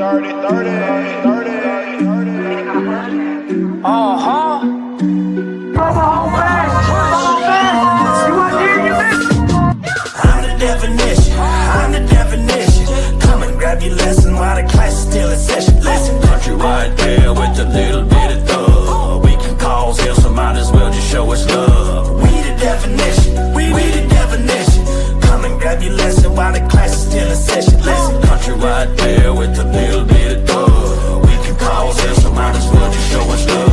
I'm the definition. I'm the definition. Come and grab your lesson while the class is still in session. Listen, countrywide girl with a little bit of thug. We can cause hell, so might as well just show us love. We the definition. We the definition. Come and grab your lesson while the class is still in session. Listen, countrywide girl with a little bit of thug. We can cause hell, so might as well just show us love.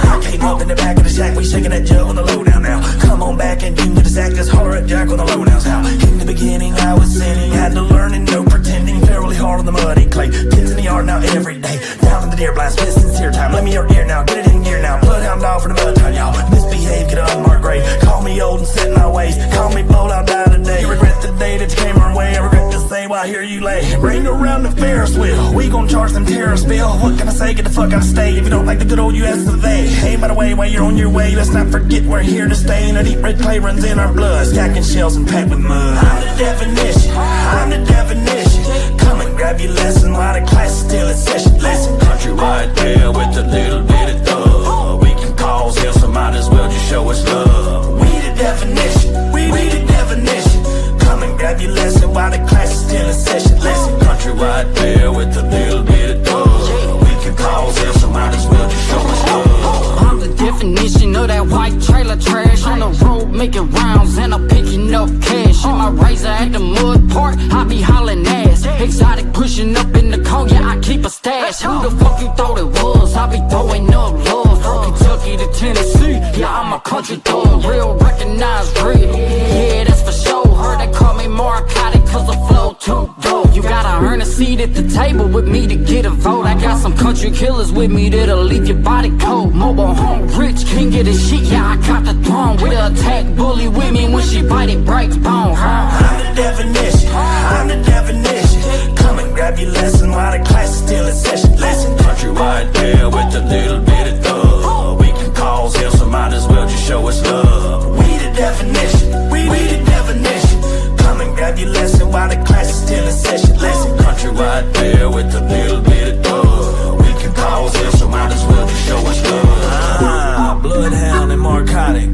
I came up in the back of the shack, we shaking that jug on the lowdown now. Come on back and give me the sack, this holler at Jack on the lowdowns how. In the beginning I was sinning, had to learn and no pretending. Fairly hard on the muddy clay, pins in the yard now every day. Down in the deer blast, pistons here time. Let me your ear now, get it in gear now. Bloodhound dog for the Bloodhound, y'all. Misbehave, get an unmarked grave. Call me old and set in my ways. Call me bold, I'll die today. You regret the day that you came our way. I regret to say why here you lay. Bring around the Ferris wheel. We gon' charge them terrorists bill. What can I say? Get the fuck out of state. If you don't like the good old US of they. Hey, by the way, while you're on your way, let's not forget we're here to stay. And a deep red clay runs in our blood. Stacking shells and packed with mud. I'm the definition. I'm the definition. Come and grab your lesson while the class is still in session. Listen, countrywide girl with a little bit of thug. We can cause hell, so might as well just show us love. We the definition. We the definition. Come and grab your lesson while the class is still in session. Listen, countrywide girl with a little bit of thug. We can cause hell, so might as well just show us love. I'm the definition of that white trailer trash. On the road making rounds and I'm picking up cash. In my razor at the mud park, I be hollering ass. Exotic pushing up in the car, yeah, I keep a stash. Who the fuck you thought it was? I be throwing up love. From Kentucky to Tennessee, yeah, I'm a country thug. Real recognized real, yeah, that's for sure. Heard they call me narcotic cause the flow too dope. You gotta earn a seat at the table with me to get a vote. I got some country killers with me that'll leave your body cold. Mobile home rich, king get his shit, yeah, I got the throne. With a attack bully with me when she bite it breaks bone, huh? I'm the definition. I'm the definition. Come and grab your lesson while the class is still in session. Listen, countrywide girl with a little bit of thug. We can cause hell, so might as well just show us love. We the definition. We the definition. Come and grab your lesson while the class is still in session. Listen, countrywide girl with a little bit of thug. We can cause hell, so might as well just show us love. Bloodhound and narcotic.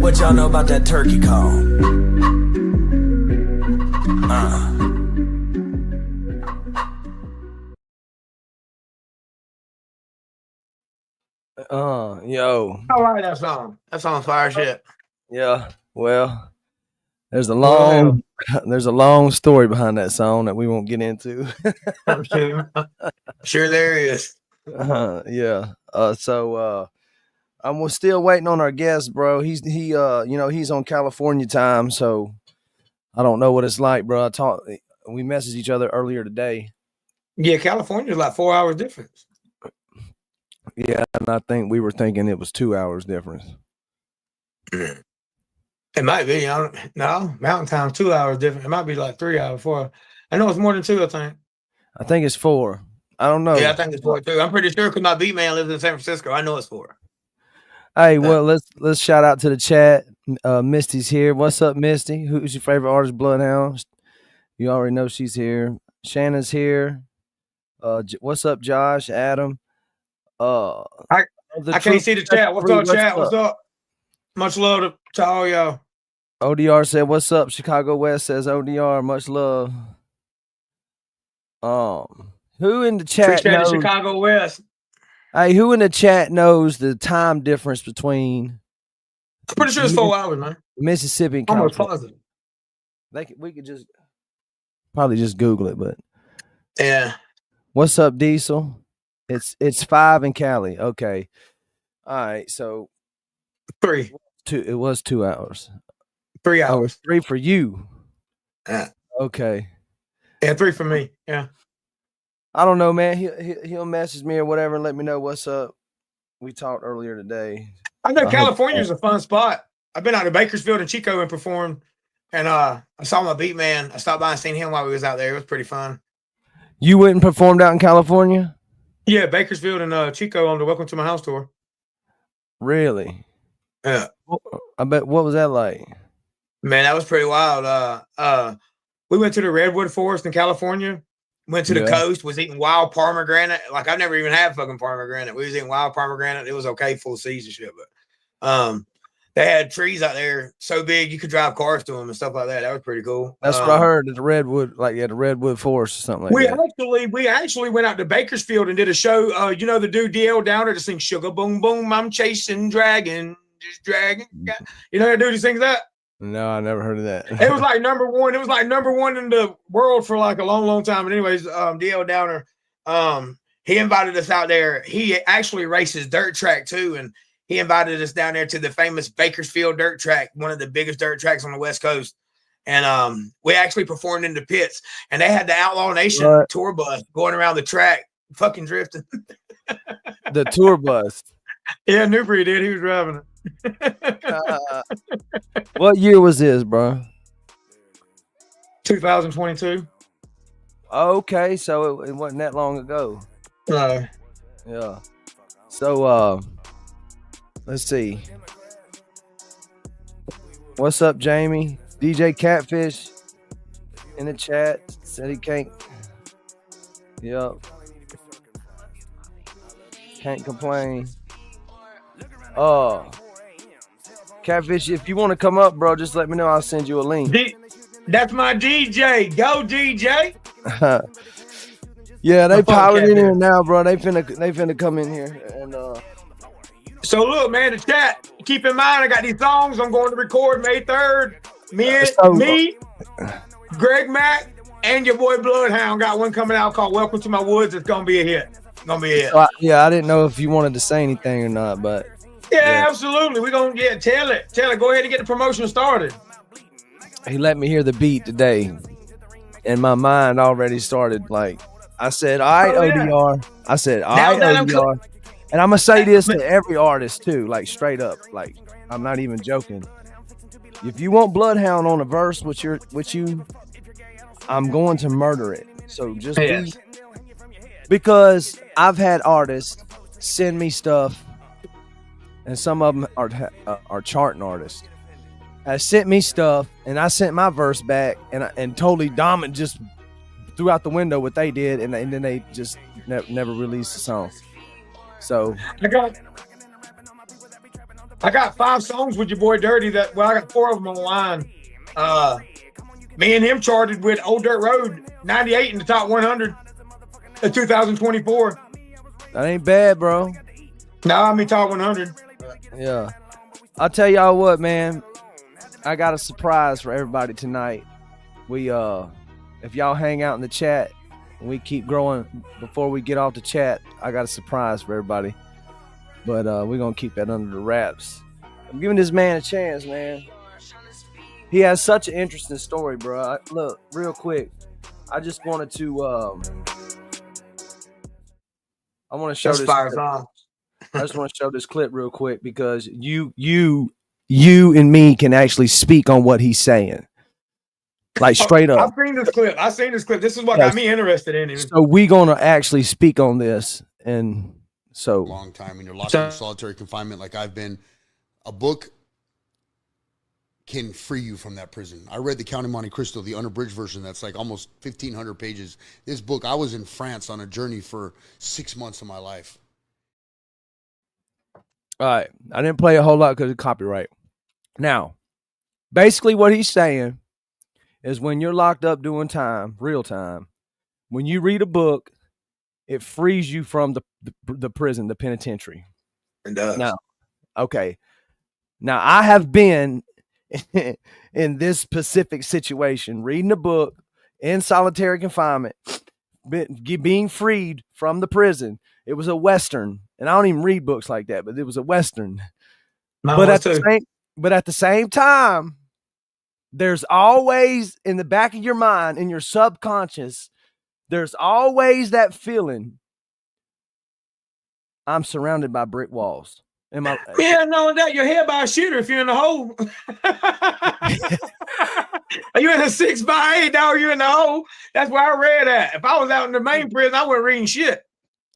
What y'all know about that turkey call? Yo. I like that song. That song's fire shit. Yeah. Well, there's a long story behind that song that we won't get into. I'm sure there is. Yeah. So I'm still waiting on our guest, bro. He's on California time, so I don't know what it's like, bro. We messaged each other earlier today. Yeah, California's like 4 hours difference. Yeah, and I think we were thinking it was 2 hours difference. It might be. No, Mountain Time 2 hours different. It might be like 3 hours, 4. I know it's more than 2. I think it's 4. I don't know. Yeah, I think it's 4 too. I'm pretty sure because my beat man lives in San Francisco. I know it's 4. Hey, well, let's shout out to the chat. Misty's here. What's up, Misty? Who's your favorite artist? Bloodhound. You already know she's here. Shanna's here. What's up, Josh? Adam. I can't see the chat. What's up, chat? What's up? Much love to all y'all. ODR said, "What's up?" Chicago West says, "ODR, much love." Who in the chat knows? Chicago West. Hey, who in the chat knows the time difference between? I'm pretty sure it's 4 hours, man. Mississippi and Almost California. positive. We could just probably just Google it, but yeah. What's up, Diesel? It's 5 in Cali. Okay, all right. So 3. It was 2 hours. 3 hours. 3 for you. Yeah. Okay. Yeah, 3 for me. Yeah. I don't know, man. He'll message me or whatever and let me know what's up. We talked earlier today. I know California's a fun spot. I've been out to Bakersfield and Chico and performed, and I saw my beat man. I stopped by and seen him while we was out there. It was pretty fun. You went and performed out in California? Yeah, Bakersfield and Chico on the Welcome to My House tour. Really? Yeah. I bet. What was that like? Man, that was pretty wild. We went to the Redwood Forest in California, Went to the coast, was eating wild pomegranate. Like I've never even had fucking pomegranate. We was eating wild pomegranate. It was okay, full season shit, but they had trees out there so big you could drive cars to them and stuff like that. That was pretty cool. That's what I heard. The redwood, the redwood forest or something like that. We actually went out to Bakersfield and did a show. You know the dude DL Downer to sing "Sugar Boom Boom." I'm chasing dragon, just dragon. You know that dude who sings that? No, I never heard of that. It was like number one. It was like number one in the world for like a long, long time. But anyways, DL Downer, he invited us out there. He actually races dirt track too, and he invited us down there to the famous Bakersfield dirt track, one of the biggest dirt tracks on the West Coast. And we actually performed in the pits, and they had the Outlaw Nation tour bus going around the track, fucking drifting. The tour bus. Yeah, Newbury did. He was driving it. What year was this, bro? 2022. Okay, so it wasn't that long ago. No. Yeah. So let's see. What's up, Jamie? DJ Catfish in the chat said he can't. Yep. Can't complain. Catfish, if you want to come up, bro, just let me know. I'll send you a link. That's my DJ. Go DJ. Yeah, they piling in here now, bro. They finna come in here and So look, man, the chat. Keep in mind, I got these songs I'm going to record May 3rd. Me, Greg Mack, and your boy Bloodhound got one coming out called "Welcome to My Woods." It's gonna be a hit. Gonna be a hit. So I didn't know if you wanted to say anything or not, but yeah. Absolutely. We're gonna tell it. Go ahead and get the promotion started. He let me hear the beat today, and my mind already started. Like I said, ODR. I said, ODR. And I'm gonna say this to every artist too, like straight up. Like I'm not even joking. If you want Bloodhound on a verse with you, I'm going to murder it. So just because I've had artists send me stuff, and some of them are charting artists. I sent me stuff, and I sent my verse back, and totally dominant just threw out the window what they did, and then they just never released the song. So I got 5 songs with your boy Dirty I got 4 of them on the line. Me and him charted with Old Dirt Road 98 in the top 100 of 2024. That ain't bad, bro. No, I mean top 100. Yeah. I'll tell y'all what, man. I got a surprise for everybody tonight. We if y'all hang out in the chat and we keep growing before we get off the chat, I got a surprise for everybody. But we're going to keep that under the wraps. I'm giving this man a chance, man. He has such an interesting story, bro. Look, real quick. I just wanted to I want to show this clip. I just want to show this clip real quick because you and me can actually speak on what he's saying. Like straight up. I've seen this clip. This is what got me interested in it. So we're going to actually speak on this. And so long time when you're locked in solitary confinement like I've been, a book can free you from that prison. I read the Count of Monte Cristo, the unabridged version. That's like almost 1,500 pages. This book, I was in France on a journey for 6 months of my life. All right. I didn't play a whole lot because of copyright. Now, basically what he's saying is when you're locked up doing time, real time, when you read a book, it frees you from the prison, the penitentiary. It does. Now, okay. Now, I have been in this specific situation, reading a book in solitary confinement, being freed from the prison. It was a Western, and I don't even read books like that, but it was a Western. But at the same time, there's always in the back of your mind, in your subconscious, there's always that feeling, I'm surrounded by brick walls. No, that you're hit by a shooter if you're in the hole. Are you in a 6x8? Now you're in the hole. That's where I read at. If I was out in the main prison, I wasn't reading shit.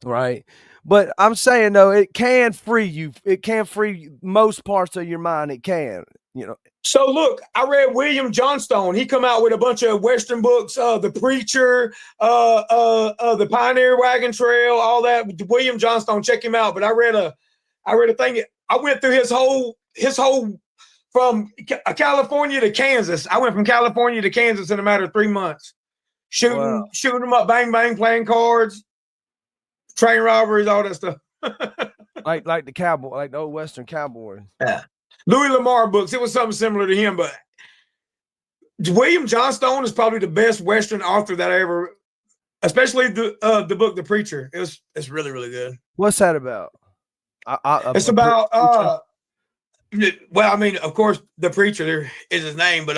Right. But I'm saying, though, it can free you. It can free most parts of your mind. It can. you know. So look, I read William Johnstone. He come out with a bunch of Western books, The Preacher, The Pioneer Wagon Trail, all that. William Johnstone, check him out. But I read a thing. I went through his whole from California to Kansas. I went from California to Kansas in a matter of 3 months. Shooting them up, bang, bang, playing cards, train robberies, all that stuff. like the cowboy, like the old Western cowboys. Yeah. Louis Lamar books. It was something similar to him, but William Johnstone is probably the best Western author that I ever, especially the book The Preacher. It's really, really good. What's that about? It's about well, I mean, of course, The Preacher is his name, but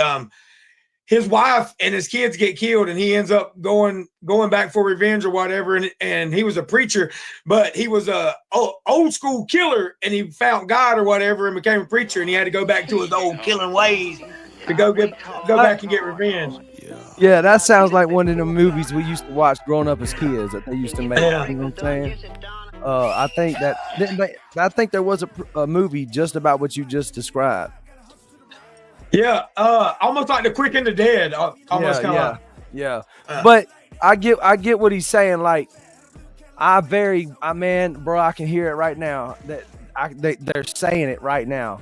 his wife and his kids get killed, and he ends up going back for revenge or whatever. And he was a preacher, but he was a old school killer, and he found God or whatever and became a preacher, and he had to go back to his old killing ways to go back and get revenge. Yeah, that sounds like one of the movies we used to watch growing up as kids that they used to make. Yeah. You know what I'm saying? I think there was a movie just about what you just described. Yeah, almost like The Quick and the Dead. Almost kind of. Yeah. But I get what he's saying. Like, man, bro, I can hear it right now. They're saying it right now.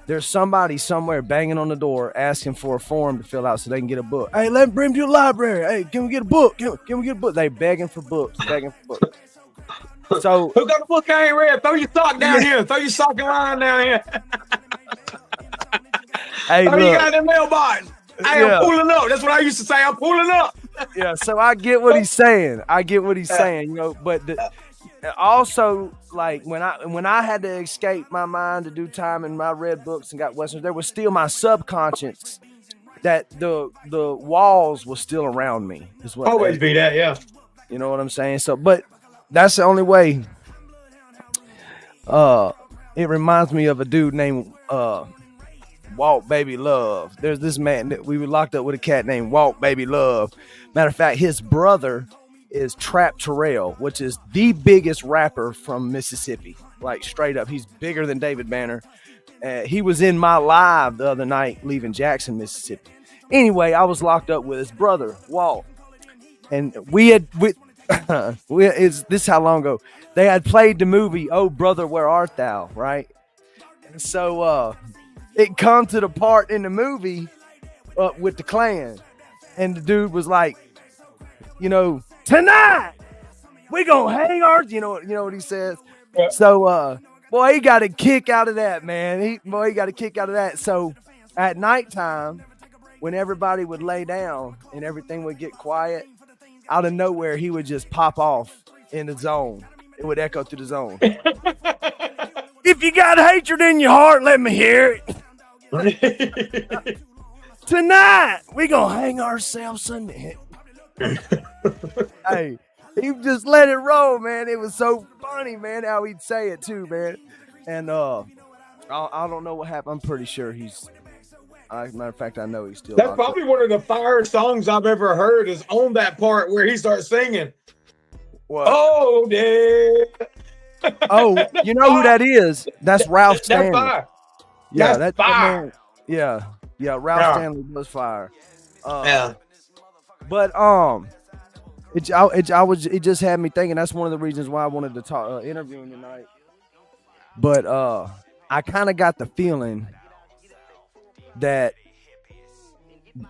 There's somebody somewhere banging on the door asking for a form to fill out so they can get a book. Hey, let me bring them to the library. Hey, can we get a book? Can we get a book? They begging for books. So who got a book I ain't read? Throw your sock down here. Throw your sock and line down here. Hey, you got in the mailbox. Hey, I'm pulling up. That's what I used to say. I'm pulling up. Yeah, so I get what he's saying. You know, but also, like, when I had to escape my mind to do time and I read books and got Westerns, there was still my subconscious that the walls was still around me. Is what always be that, yeah. You know what I'm saying? So, but that's the only way. It reminds me of a dude named Walt Baby Love. There's this man that we were locked up with a cat named Walt Baby Love. Matter of fact, his brother is Trap Terrell, which is the biggest rapper from Mississippi. Like, straight up, he's bigger than David Banner. He was in my live the other night leaving Jackson, Mississippi. Anyway, I was locked up with his brother, Walt. And this is how long ago? They had played the movie, Oh Brother, Where Art Thou, right? And so it come to the part in the movie with the Klan. And the dude was like, you know, tonight we gonna hang our, you know what he says. Yeah. So boy, he got a kick out of that, man. He got a kick out of that. So at nighttime, when everybody would lay down and everything would get quiet, out of nowhere he would just pop off in the zone. It would echo through the zone. If you got hatred in your heart, let me hear it. Tonight we gonna hang ourselves in it. Hey, he just let it roll, man. It was so funny, man, how he'd say it too, man. And I don't know what happened. I'm pretty sure he's. Matter of fact, I know he's still. That's probably one of the fire songs I've ever heard. Is on that part where he starts singing. What? Oh, yeah. Oh, you know who that is? That's Ralph Stanley. That's fire. Yeah, that's fire. Man, yeah. Ralph Stanley was fire. Yeah. But it just had me thinking. That's one of the reasons why I wanted to talk interview him tonight. But I kind of got the feeling that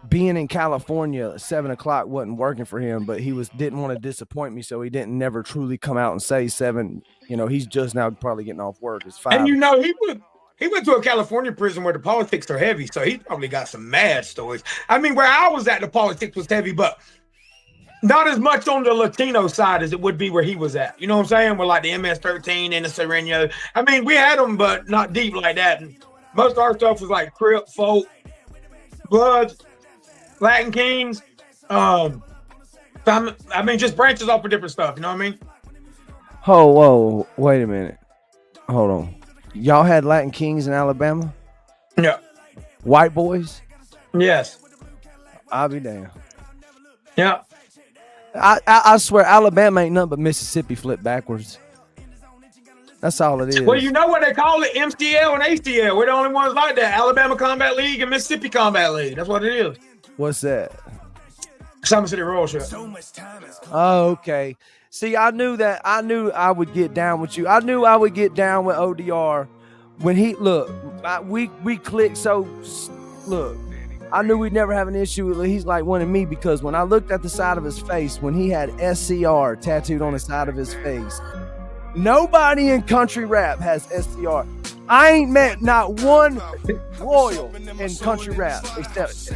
being in California at 7 o'clock wasn't working for him, but he didn't want to disappoint me, so he didn't never truly come out and say 7. You know, he's just now probably getting off work. It's 5. And you know, he went to a California prison where the politics are heavy, so he probably got some mad stories. I mean, where I was at, the politics was heavy, but not as much on the Latino side as it would be where he was at. You know what I'm saying? With like the MS-13 and the Sereno. I mean, we had them, but not deep like that. And most of our stuff was like Crip, Folk, Bloods, Latin Kings. I mean, just branches off of different stuff. You know what I mean? Oh, whoa, wait a minute. Hold on. Y'all had Latin Kings in Alabama? Yeah. White boys? Yes. I'll be damned. Yeah. I swear Alabama ain't nothing but Mississippi flipped backwards. That's all it is. Well, you know what they call it? MCL and ACL. We're the only ones like that. Alabama Combat League and Mississippi Combat League. That's what it is. What's that? Summer City Royal Ship. Oh, okay. See, I knew I would get down with you. I knew I would get down with ODR when we clicked. So look, I knew we'd never have an issue with. He's like one of me because when I looked at the side of his face, when he had SCR tattooed on the side of his face, nobody in country rap has SCR. I ain't met not one royal in country rap except.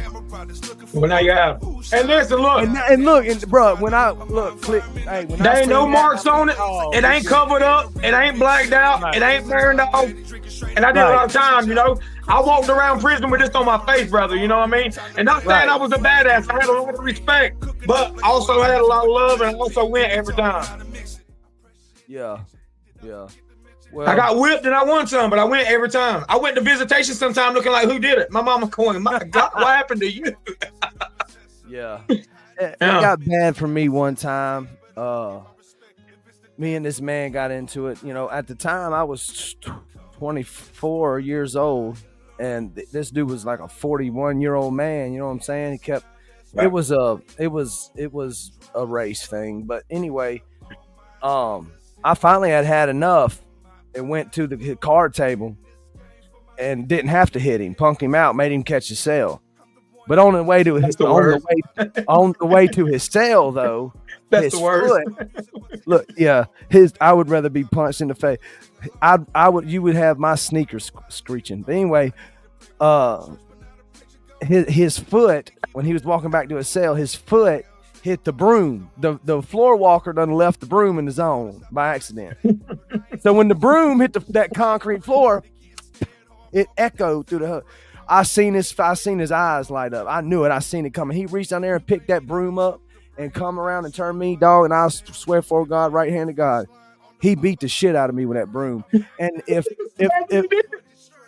Well, now you have. And listen, look. Bro, when I look, click. Hey, when there ain't no marks on it. It ain't covered up. It ain't blacked out. Right. It ain't burned off. And I did a lot of time, you know. I walked around prison with this on my face, brother. You know what I mean? And not saying I was a badass. I had a lot of respect, but also had a lot of love, and I also went every time. Yeah. Well, I got whipped and I won some, but I went every time. I went to visitation sometime looking like who did it. My mama going, my God, what happened to you? Yeah. It got bad for me one time. Me and this man got into it. You know, at the time I was 24 years old, and this dude was like a 41-year-old man. You know what I'm saying? He kept. Right. It was a race thing, but anyway, I finally had enough and went to the card table and didn't have to hit him, punked him out, made him catch his cell. But on the way to his cell though, that's the worst. Look, yeah, I would rather be punched in the face. You would have my sneakers screeching. But anyway, his foot, when he was walking back to his cell, his foot hit the broom. The floor walker done left the broom in the zone by accident. So when the broom hit that concrete floor, it echoed through the hood. I seen his eyes light up. I knew it. I seen it coming. He reached down there and picked that broom up and come around and turn me, dog. And I swear for God, right hand of God, he beat the shit out of me with that broom. And if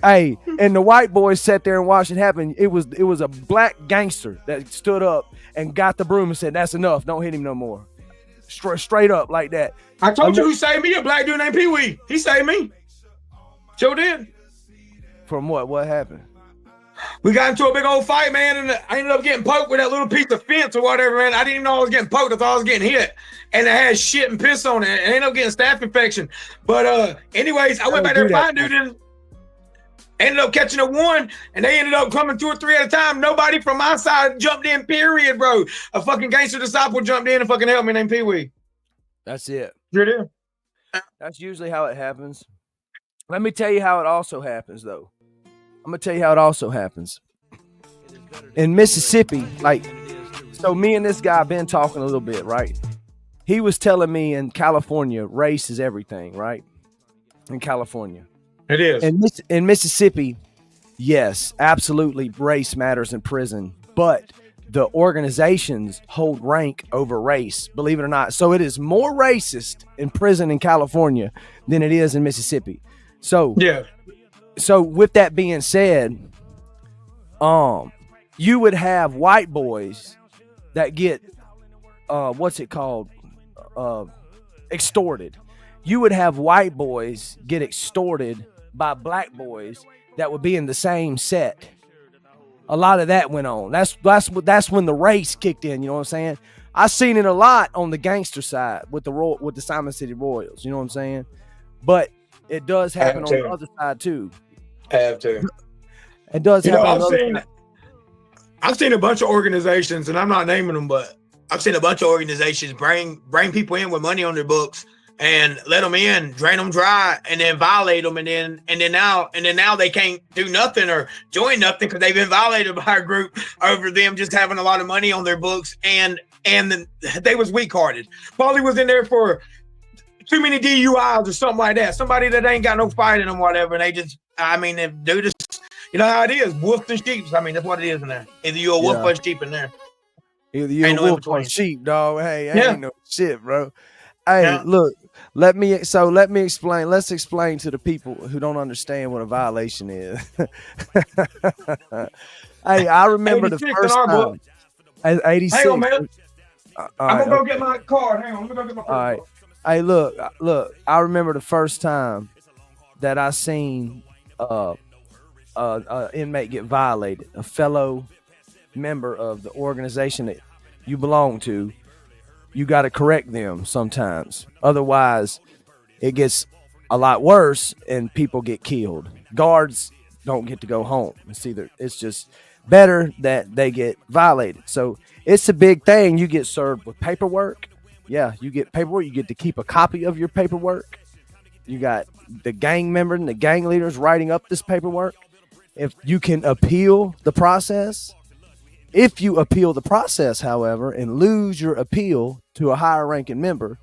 hey, and the white boys sat there and watched it happen. It was a black gangster that stood up and got the broom and said, "That's enough. Don't hit him no more." Straight up like that. I told you who saved me. A black dude named Pee Wee. He saved me. Sure did. From what? What happened? We got into a big old fight, man, and I ended up getting poked with that little piece of fence or whatever, man. I didn't even know I was getting poked. I thought I was getting hit. And it had shit and piss on it. And I ended up getting staph infection. But anyways, I went back there to find dude and ended up catching a one, and they ended up coming 2 or 3 at a time. Nobody from my side jumped in, period, bro. A fucking gangster disciple jumped in and fucking helped me named Pee Wee. That's it. Sure did. That's usually how it happens. Let me tell you how it also happens, though. I'm going to tell you how it also happens. In Mississippi, so me and this guy been talking a little bit, right? He was telling me in California, race is everything, right? In California. It is. In Mississippi, yes, absolutely, race matters in prison, but the organizations hold rank over race, believe it or not. So it is more racist in prison in California than it is in Mississippi. So yeah. So with that being said, you would have white boys that get extorted. You would have white boys get extorted by black boys that would be in the same set. A lot of that went on. That's when the race kicked in. You know what I'm saying? I seen it a lot on the gangster side with the Simon City Royals. You know what I'm saying? But it does happen on the other side too. Have to. It does happen on the other side. I've seen a bunch of organizations, and I'm not naming them, but I've seen a bunch of organizations bring people in with money on their books and let them in, drain them dry, and then violate them, and then now they can't do nothing or join nothing because they've been violated by a group over them just having a lot of money on their books, and they was weak-hearted. Probably was in there for too many DUIs or something like that. Somebody that ain't got no fight in them, whatever, and they just, if dude is, you know how it is, wolves and sheep. That's what it is in there. Either you're a wolf or a sheep in there. Either you're a wolf or a sheep, dog. Hey, ain't no shit, bro. Hey, look, let me explain. Let's explain to the people who don't understand what a violation is. Hey, I remember the first time. 86. Hang on, man. I'm going to go get my card. Hang on. Let me go get my card. All right. Hey, look, I remember the first time that I seen inmate get violated, a fellow member of the organization that you belong to, you got to correct them sometimes. Otherwise, it gets a lot worse and people get killed. Guards don't get to go home. It's just better that they get violated. So it's a big thing. You get served with paperwork. Yeah, you get paperwork. You get to keep a copy of your paperwork. You got the gang member and the gang leaders writing up this paperwork. If you can appeal the process, however, and lose your appeal to a higher ranking member,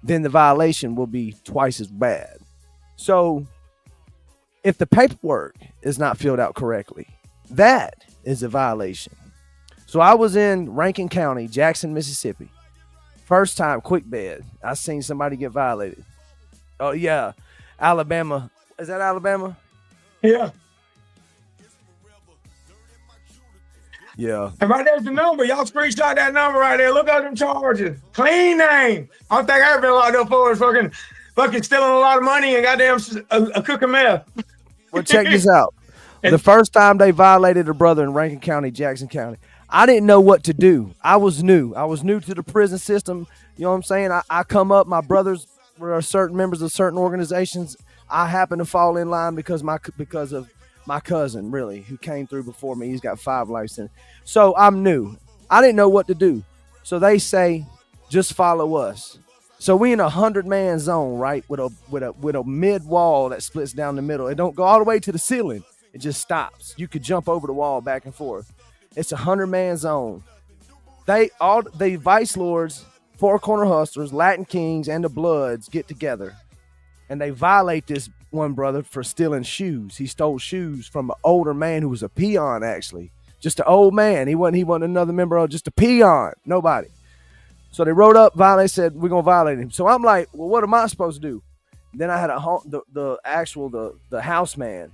then the violation will be twice as bad. So if the paperwork is not filled out correctly, that is a violation. So I was in Rankin County, Jackson, Mississippi. First time, quick bed. I seen somebody get violated. Oh yeah, Alabama. Is that Alabama? Yeah. Yeah. And right there's the number. Y'all screenshot that number right there. Look at them charges. Clean name. I don't think I ever been locked up for is fucking stealing a lot of money and goddamn a cook of meth. Well, check this out. The first time they violated a brother in Rankin County, Jackson County, I didn't know what to do. I was new to the prison system. You know what I'm saying? I come up, my brothers were certain members of certain organizations. I happen to fall in line because of my cousin, really, who came through before me. He's got 5 life sentences. So I'm new. I didn't know what to do. So they say, just follow us. So we in 100-man zone, right? With a mid wall that splits down the middle. It don't go all the way to the ceiling. It just stops. You could jump over the wall back and forth. It's 100-man zone. The vice lords, Four Corner Hustlers, Latin Kings, and the Bloods get together, and they violate this one brother for stealing shoes. He stole shoes from an older man who was a peon, actually. Just an old man. He wasn't another member of, just a peon. Nobody. So they wrote up, said, we're going to violate him. So I'm like, well, what am I supposed to do? Then I had the house man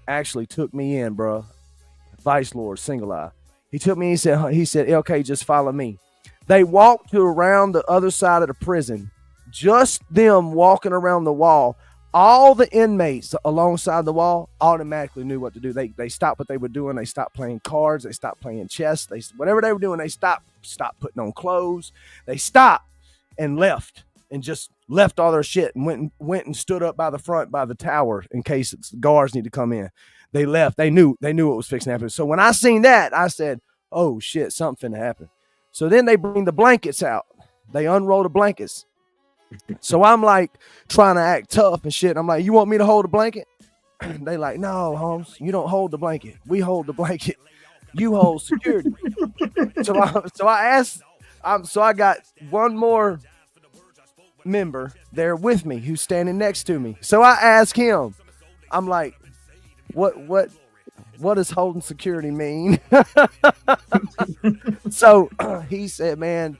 actually took me in, bro. Vice Lord, Single Eye. He took me, he said, okay, just follow me. They walked to around the other side of the prison. Just them walking around the wall. All the inmates alongside the wall automatically knew what to do. They stopped what they were doing. They stopped playing cards. They stopped playing chess. Whatever they were doing, they stopped putting on clothes. They stopped and left all their shit and went and stood up by the front by the tower in case the guards need to come in. They left. They knew what was fixing to happen. So when I seen that, I said, oh shit, something finna happen. So then they bring the blankets out. They unroll the blankets. So I'm like trying to act tough and shit. I'm like, you want me to hold the blanket? They like, no, Holmes, you don't hold the blanket. We hold the blanket. You hold security. So I got one more member there with me who's standing next to me. So I ask him, I'm like, what does holding security mean? So he said, man,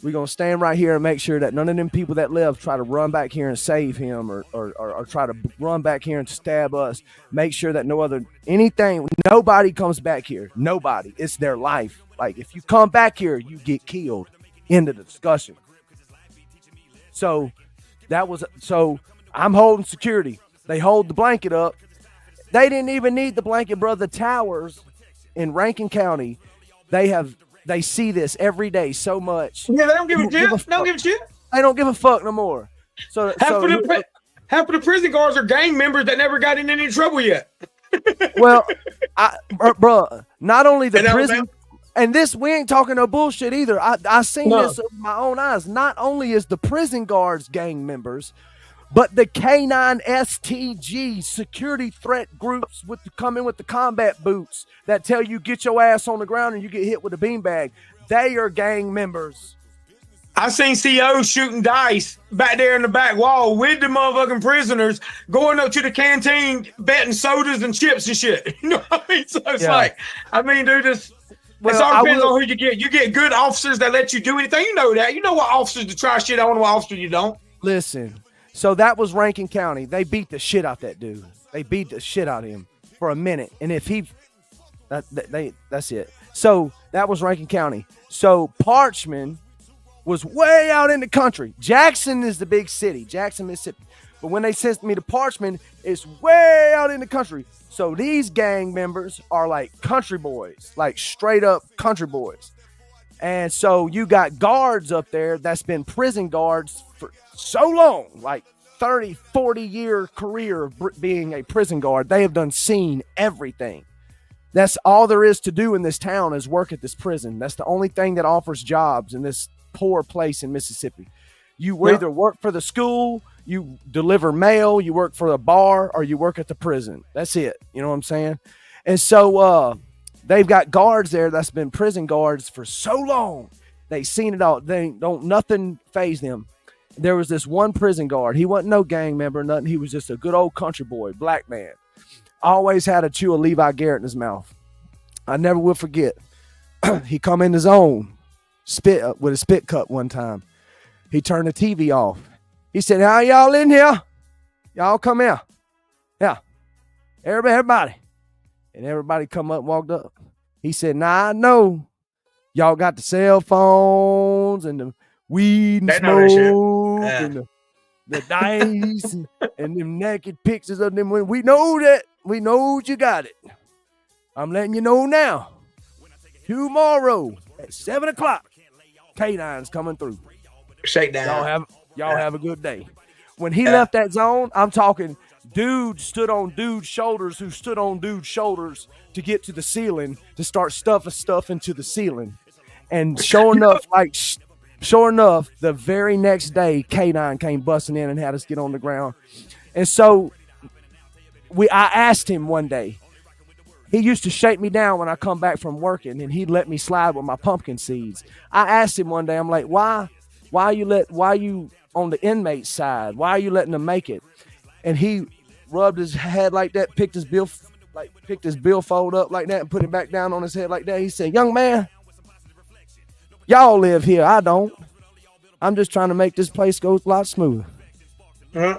we're going to stand right here and make sure that none of them people that left try to run back here and save him or try to run back here and stab us. Make sure that nobody comes back here. Nobody. It's their life. Like, if you come back here, you get killed. End of the discussion. So I'm holding security. They hold the blanket up. They didn't even need the blanket, bro. The towers in Rankin County, they see this every day so much. Yeah, they don't give a shit. They don't give a shit. They don't give a fuck no more. Half of the prison guards are gang members that never got in any trouble yet. Well, bro, not only the prison, and this, we ain't talking no bullshit either. I seen this with my own eyes. Not only is the prison guards gang members, but the K9 STG security threat groups come in with the combat boots that tell you get your ass on the ground and you get hit with a beanbag. They are gang members. I seen COs shooting dice back there in the back wall with the motherfucking prisoners going up to the canteen betting sodas and chips and shit. You know what I mean? So it's like, I mean, dude, it all depends on who you get. You get good officers that let you do anything. You know that. You know what officers to try shit on, what officers you don't. Listen. So that was Rankin County. They beat the shit out that dude. They beat the shit out of him for a minute. And if that's it. So that was Rankin County. So Parchman was way out in the country. Jackson is the big city. Jackson, Mississippi. But when they sent me to Parchman, it's way out in the country. So these gang members are like country boys, like straight up country boys. And so you got guards up there that's been prison guards for so long, like 30, 40-year career of being a prison guard. They have done seen everything. That's all there is to do in this town is work at this prison. That's the only thing that offers jobs in this poor place in Mississippi. You either work for the school, you deliver mail, you work for a bar, or you work at the prison. That's it. You know what I'm saying? And so they've got guards there that's been prison guards for so long. They've seen it all. They don't, nothing faze them. There was this one prison guard. He wasn't no gang member, nothing. He was just a good old country boy, black man. Always had a chew of Levi Garrett in his mouth. I never will forget. He come in his own spit with a spit cup one time. He turned the TV off. He said, "How y'all in here? Y'all come here. Yeah. Everybody. And everybody come up and walked up. He said, "Nah, I know. Y'all got the cell phones and the weed and smoke and the dice and them naked pictures of them. We know that. We know you got it. I'm letting you know now. Tomorrow at 7 o'clock, K9's coming through. Shakedown. Y'all have a good day." When he left that zone, I'm talking dude stood on dude's shoulders who stood on dude's shoulders to get to the ceiling to start stuffing stuff into the ceiling. And sure enough, the very next day, K9 came busting in and had us get on the ground. And so I asked him one day. He used to shake me down when I come back from working, and he'd let me slide with my pumpkin seeds. I asked him one day, I'm like, why you on the inmate side? Why are you letting them make it? And he rubbed his head like that, picked his billfold up like that and put it back down on his head like that. He said, "Young man, y'all live here. I don't. I'm just trying to make this place go a lot smoother." And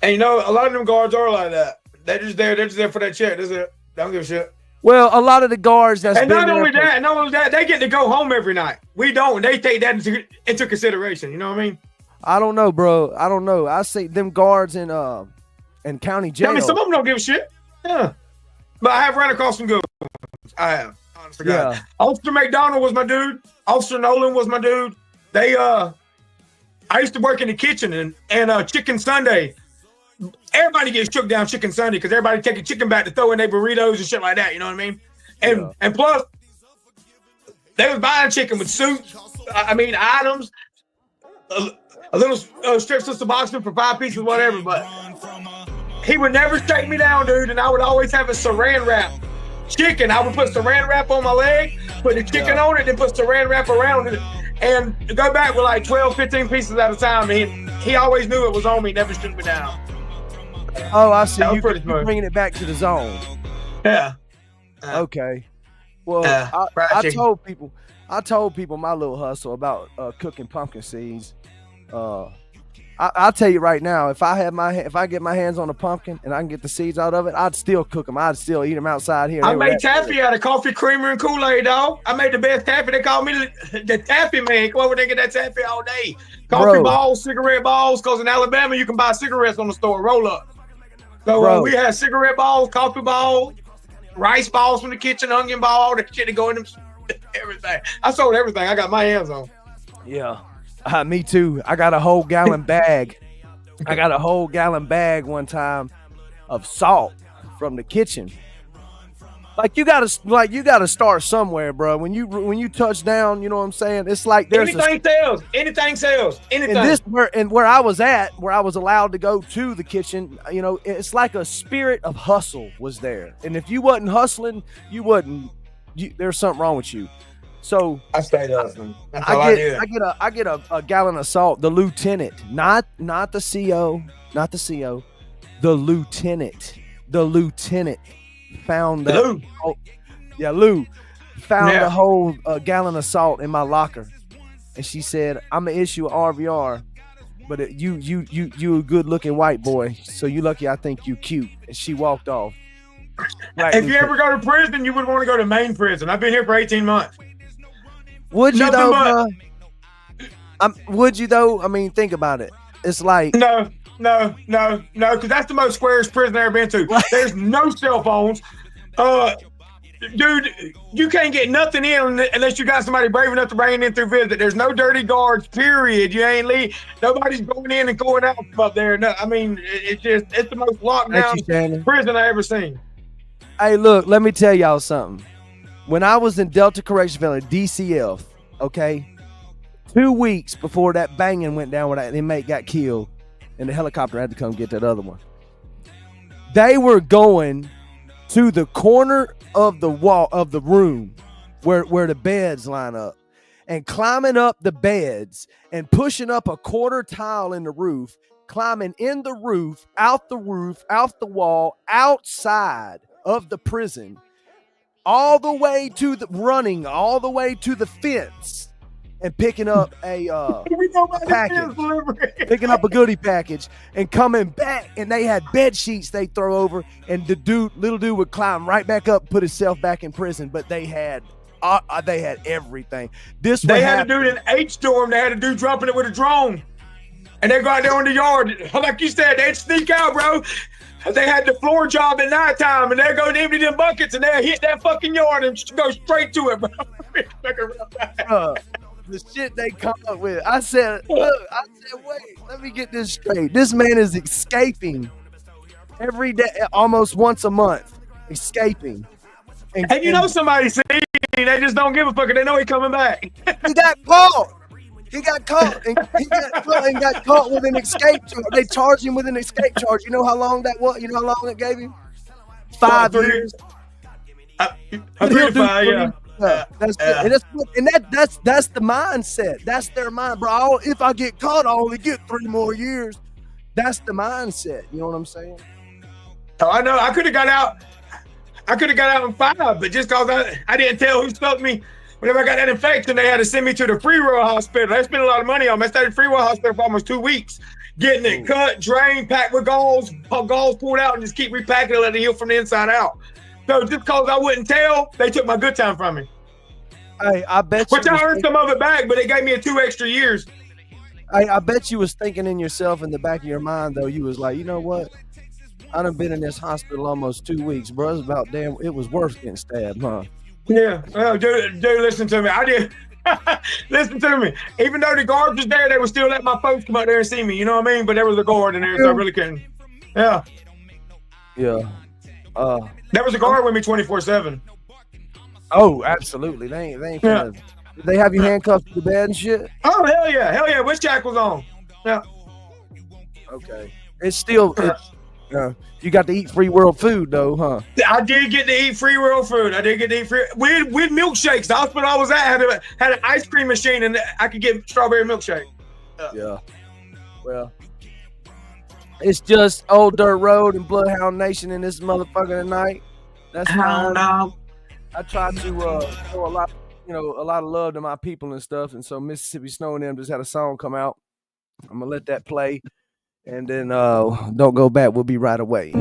you know, a lot of them guards are like that. They're just there for that check. That's it. They don't give a shit. Well, a lot of the guards not only that, they get to go home every night. We don't. They take that into consideration. You know what I mean? I don't know, bro. I don't know. I see them guards in county jail. I mean, some of them don't give a shit. Yeah, but I have run across some good ones. I have. Honestly, God. Officer McDonald was my dude. Officer Nolan was my dude. They I used to work in the kitchen and Chicken Sunday. Everybody gets shook down Chicken Sunday because everybody taking chicken back to throw in their burritos and shit like that. You know what I mean? And plus, they was buying chicken with soup. I mean, items, a little strip sister boxing for 5 pieces, whatever. But he would never shake me down, dude. And I would always have a saran wrap chicken. I would put saran wrap on my leg, put the chicken on it, then put saran wrap around it, and go back with like 12, 15 pieces at a time. He always knew it was on me, never shook me down. Oh, I see. You're bringing it back to the zone. Yeah. Okay. Well, I told people my little hustle about cooking pumpkin seeds. I'll tell you right now, if I get my hands on a pumpkin and I can get the seeds out of it, I'd still cook them. I'd still eat them outside here. I made taffy out of coffee creamer and Kool-Aid, dog. I made the best taffy. They call me the taffy man. Come over there and get that taffy all day. Coffee balls, cigarette balls, because in Alabama you can buy cigarettes on the store, roll up. So we had cigarette balls, coffee balls, rice balls from the kitchen, onion ball, all that shit to go in them, everything. I sold everything I got my hands on. Yeah. Me too. I got a whole gallon bag. I got a whole gallon bag one time of salt from the kitchen. Like you gotta start somewhere, bro. When you touch down, you know what I'm saying? It's like there's anything sells. And where I was at, where I was allowed to go to the kitchen, you know, it's like a spirit of hustle was there. And if you wasn't hustling, there's something wrong with you. So I stayed hustling. I get a gallon of salt. The lieutenant, not the CO, the lieutenant found Lou found a whole gallon of salt in my locker, and she said, "I'm gonna issue an RVR, but you a good looking white boy, so you lucky I think you cute." And she walked off. Right, if you ever go to prison, you would want to go to main prison. I've been here for 18 months. Would you though? Would you though? I mean, think about it. It's like no. because that's the most squarest prison I've ever been to. There's no cell phones. Dude, you can't get nothing in unless you got somebody brave enough to bring it in through visit. There's no dirty guards, period. You ain't leave. Nobody's going in and going out from up there. No, I mean, it's the most locked down prison I ever seen. Hey, look, let me tell y'all something. When I was in Delta Correctional Facility, DCF, okay, 2 weeks before that banging went down where that inmate got killed and the helicopter had to come get that other one, they were going to the corner of the wall of the room where the beds line up and climbing up the beds and pushing up a quarter tile in the roof, climbing in the roof, out the wall, outside of the prison, all the way to the fence and picking up a package, picking up a goodie package and coming back, and they had bed sheets they throw over, and the little dude would climb right back up, put himself back in prison. But they had everything. They had a dude in H-Storm. They had a dude dropping it with a drone, and they go out there in the yard, like you said, they'd sneak out, bro. They had the floor job at nighttime, and they'd go and empty them buckets, and they'd hit that fucking yard and go straight to it, bro. The shit they come up with. I said, wait, let me get this straight. This man is escaping every day, almost once a month, escaping. And you know somebody see me, they just don't give a fuck. They know he's coming back. He got caught. He got caught and got caught with an escape charge. They charged him with an escape charge. You know how long that was? You know how long it gave him? 5 years. 3 to 5, yeah. That's the mindset. That's their mind, bro. If I get caught, I only get 3 more years. That's the mindset. You know what I'm saying? Oh, I know. I could have got out. In 5, but just because I didn't tell who stuck me. Whenever I got that infection, they had to send me to the Free World Hospital. They spent a lot of money on me. I stayed at Free World Hospital for almost 2 weeks, getting it cut, drained, packed with gauze pulled out, and just keep repacking it, let it heal from the inside out. So just because I wouldn't tell, they took my good time from me. Hey, I bet you. Which I earned some of it back, but it gave me 2 extra years. Hey, I bet you was thinking in yourself in the back of your mind, though. You was like, you know what? I done been in this hospital almost 2 weeks, bro. It's about damn. It was worth getting stabbed, huh? Yeah. Well, dude, listen to me. I did. Listen to me. Even though the guard was there, they would still let my folks come out there and see me. You know what I mean? But there was a guard in there, so I really couldn't. Yeah. Yeah. There was a guard with me 24/7. Oh, absolutely. They ain't finna, did they have you handcuffed to the bed and shit? Oh, hell yeah. With shackles on. Yeah. Okay. It's still, you got to eat free world food though, huh? I did get to eat free world food. With milkshakes. The hospital I was at had an ice cream machine, and I could get strawberry milkshake. Yeah. Well, it's just Old Dirt Road and Bloodhound Nation in this motherfucker tonight. That's fine. I try to show a lot of love to my people and stuff, and so Mississippi Snow and them just had a song come out. I'm gonna let that play, and then don't go back. We'll be right away.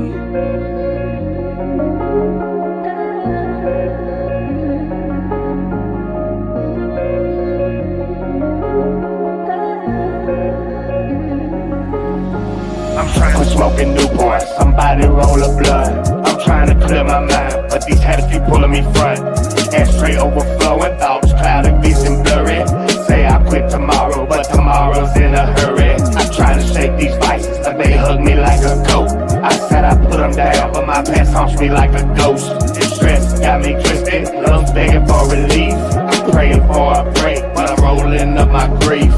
I'm trying to smoke a Newport, somebody roll a blunt. I'm trying to clear my mind, but these habits keep pulling me front. Ashtray overflowing, thoughts clouded, vision blurry. Say I quit tomorrow, but tomorrow's in a hurry. I try to shake these vices, but they hug me like a goat. I said I put them down, but my past haunts me like a ghost. This stress got me twisted, lungs begging for relief. I'm praying for a break, but I'm rolling up my grief.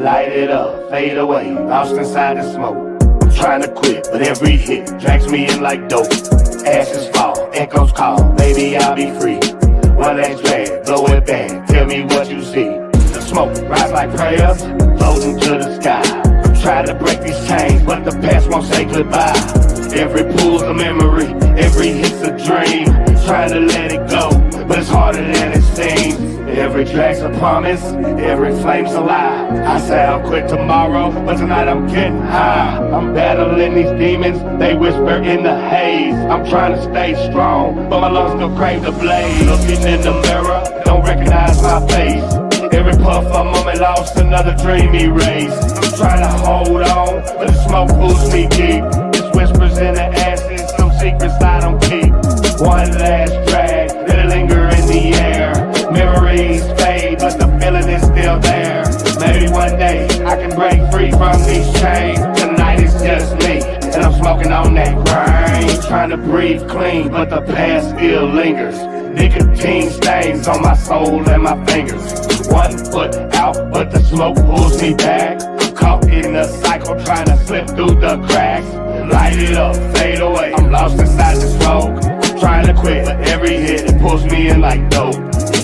Light it up, fade away, lost inside the smoke. Trying to quit, but every hit drags me in like dope. Ashes fall, echoes call, baby I'll be free. One last drag, blow it back, tell me what you see. The smoke rise like prayers, floating to the sky. I'm trying to break these chains, but the past won't say goodbye. Every pool's a memory, every hit's a dream. Trying to let it go, but it's harder than it seems. Every track's a promise, every flame's a lie. I say I'll quit tomorrow, but tonight I'm getting high. I'm battling these demons, they whisper in the haze. I'm trying to stay strong, but my lungs still crave the blaze. Looking in the mirror, don't recognize my face. Every puff, a moment lost, another dream erased. I'm trying to hold on, but the smoke pulls me deep. It's whispers in the ashes, some secrets I don't keep. One last drag, let it linger in the air. Memories fade, but the feeling is still there. Maybe one day I can break free from these chains. Tonight it's just me, and I'm smoking on that grind. Trying to breathe clean, but the past still lingers. Nicotine stains on my soul and my fingers. 1 foot out, but the smoke pulls me back. Caught in the cycle, trying to slip through the cracks. Light it up, fade away. I'm lost inside the smoke. Trying to quit, but every hit it pulls me in like dope.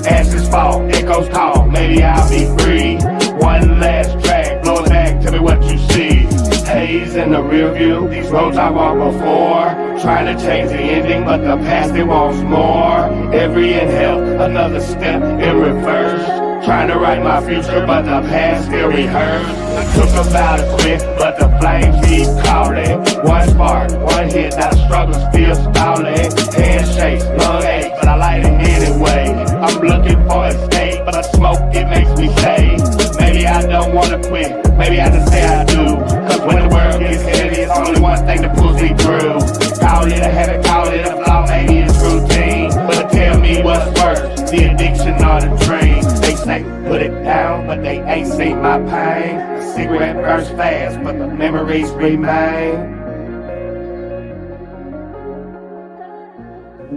Ashes fall, echoes call, maybe I'll be free. One last drag, blow it back, tell me what you see. Haze in the rear view, these roads I walked before. Trying to change the ending, but the past it wants more. Every inhale, another step in reverse. Trying to write my future, but the past still rehearsed. Took about a quit, but the flames keep calling. One spark, one hit, now the struggle still stalling. Handshakes, lung ache, but I light it anyway. I'm looking for escape, but smoke, it makes me say, maybe I don't wanna quit, maybe I just say I do. Cause when the world gets heavy, it's only one thing that pulls me through. Call it a habit, call it a flaw, maybe it's routine. But tell me what's worse, the addiction or the dream. They say put it down, but they ain't seen my pain. The cigarette burns fast, but the memories remain.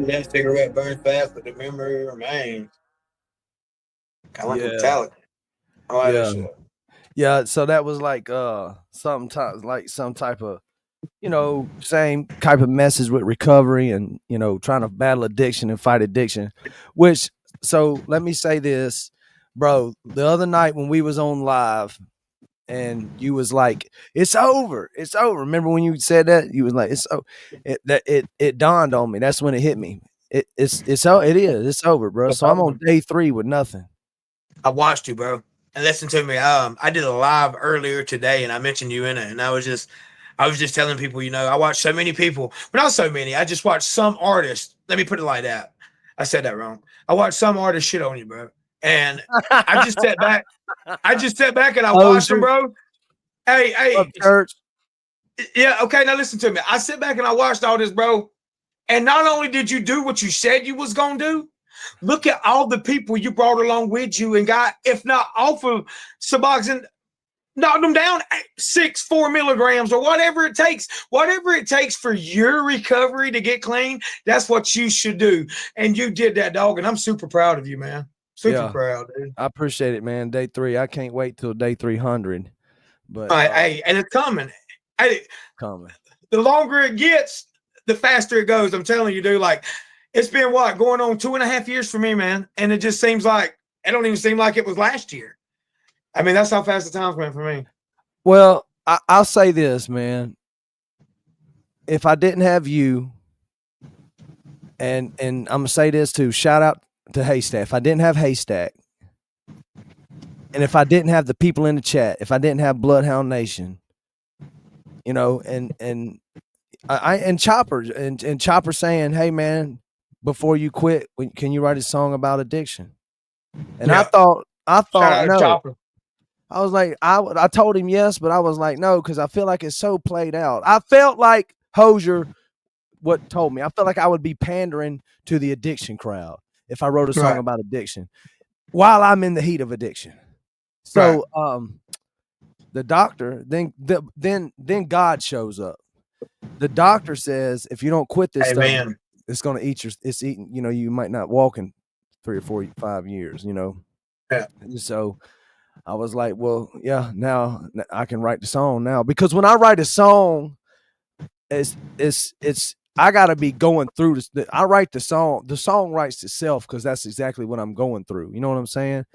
That cigarette burns fast, but the memory remains. Kind of like Yeah. metallic. I like that Yeah. shit. Yeah, so that was like some type of, you know, same type of message with recovery and, you know, trying to battle addiction and fight addiction. Which, so let me say this, bro. The other night when we was on live and you was like, it's over, it's over. Remember when you said that? You was like, it's so it dawned on me. That's when it hit me. It's over, bro. So I'm on day 3 with nothing. I watched you, bro. And listen to me. I did a live earlier today, and I mentioned you in it. And I was just telling people, you know, I watched so many people, but not so many. I just watched some artists. Let me put it like that. I said that wrong. I watched some artists shit on you, bro. And I just sat back. And I watched them, bro. Hey, Up church. yeah, okay. Now listen to me. I sit back and I watched all this, bro. And not only did you do what you said you was gonna do, look at all the people you brought along with you and got, if not off of Suboxone, knocked them down 4 milligrams or whatever it takes for your recovery to get clean. That's what you should do. And you did that, dog. And I'm super proud of you, man. Super proud, dude. I appreciate it, man. Day 3. I can't wait till day 300. But Hey, and it's coming. Hey, coming. the longer it gets, the faster it goes. I'm telling you, dude. Like, it's been going on 2.5 years for me, man. And it just seems like it don't even seem like it was last year. I mean, that's how fast the time's went for me. Well, I'll say this, man. If I didn't have you, and I'm gonna say this too, shout out to Haystack. If I didn't have Haystack, and if I didn't have the people in the chat, if I didn't have Bloodhound Nation, you know, and Chopper and Chopper saying, "Hey, man, before you quit, can you write a song about addiction?" And Yeah. I thought Shout out to no. Chopper. I was like, I told him yes, but I was like, no, because I feel like it's so played out. I felt like Hosier told me. I felt like I would be pandering to the addiction crowd if I wrote a song about addiction while I'm in the heat of addiction. So the doctor, then God shows up. The doctor says, if you don't quit this stuff, it's gonna eat eating, you know, you might not walk in 3 or 4, 5 years, you know. Yeah. And so I was like, well, yeah, now I can write the song now, because when I write a song, it's I gotta be going through this. I write the song writes itself, because that's exactly what I'm going through. You know what I'm saying?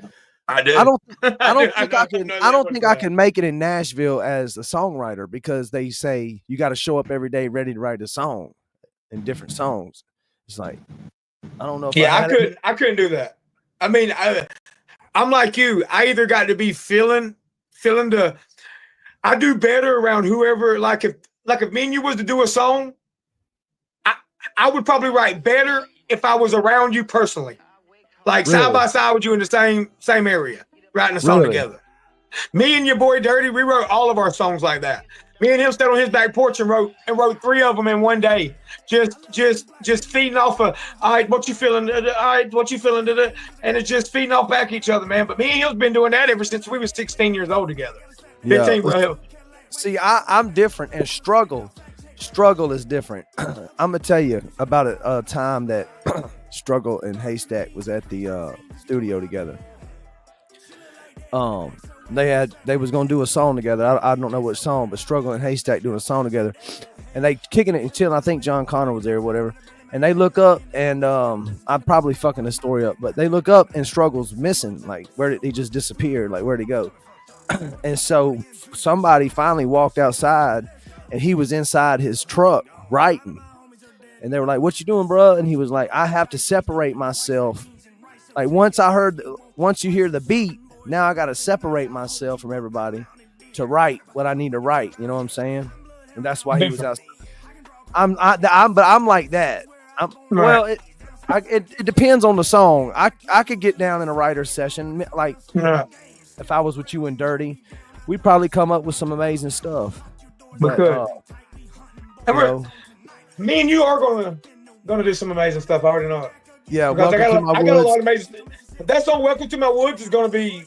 I do. I don't think I can make it in Nashville as a songwriter, because they say you got to show up every day ready to write a song in different songs. It's like, I don't know. If I couldn't do that. I mean, I'm like you. I either got to be feeling I do better around whoever. Like if me and you was to do a song, I would probably write better if I was around you personally, like side by side with you in the same area, writing a song together. Me and your boy Dirty, we wrote all of our songs like that. Me and him sat on his back porch and wrote 3 of them in one day. Just feeding off of, all right, what you feeling? All right, what you feeling? And it's just feeding off back each other, man. But me and him's been doing that ever since we was 16 years old together. 15, bro. See, I'm different, and struggle is different. I'm gonna tell you about a time that Struggle and Haystack was at the studio together. They was gonna do a song together. I don't know what song, but Struggle and Haystack doing a song together, and they kicking it and chilling. I think John Connor was there or whatever. And they look up, and I'm probably fucking the story up, but they look up and Struggle's missing. Like, where did he just disappear? Like, where'd he go? And so somebody finally walked outside, and he was inside his truck writing. And they were like, "What you doing, bro?" And he was like, "I have to separate myself. Like, once you hear the beat, now I got to separate myself from everybody to write what I need to write." You know what I'm saying? And that's why he was out. But I'm like that. Well, it depends on the song. I could get down in a writer's session, like if I was with you and Dirty, we'd probably come up with some amazing stuff. But, me and you are gonna do some amazing stuff. I already know it. Yeah, because I got a lot of amazing. That song "Welcome to My Woods" is gonna be.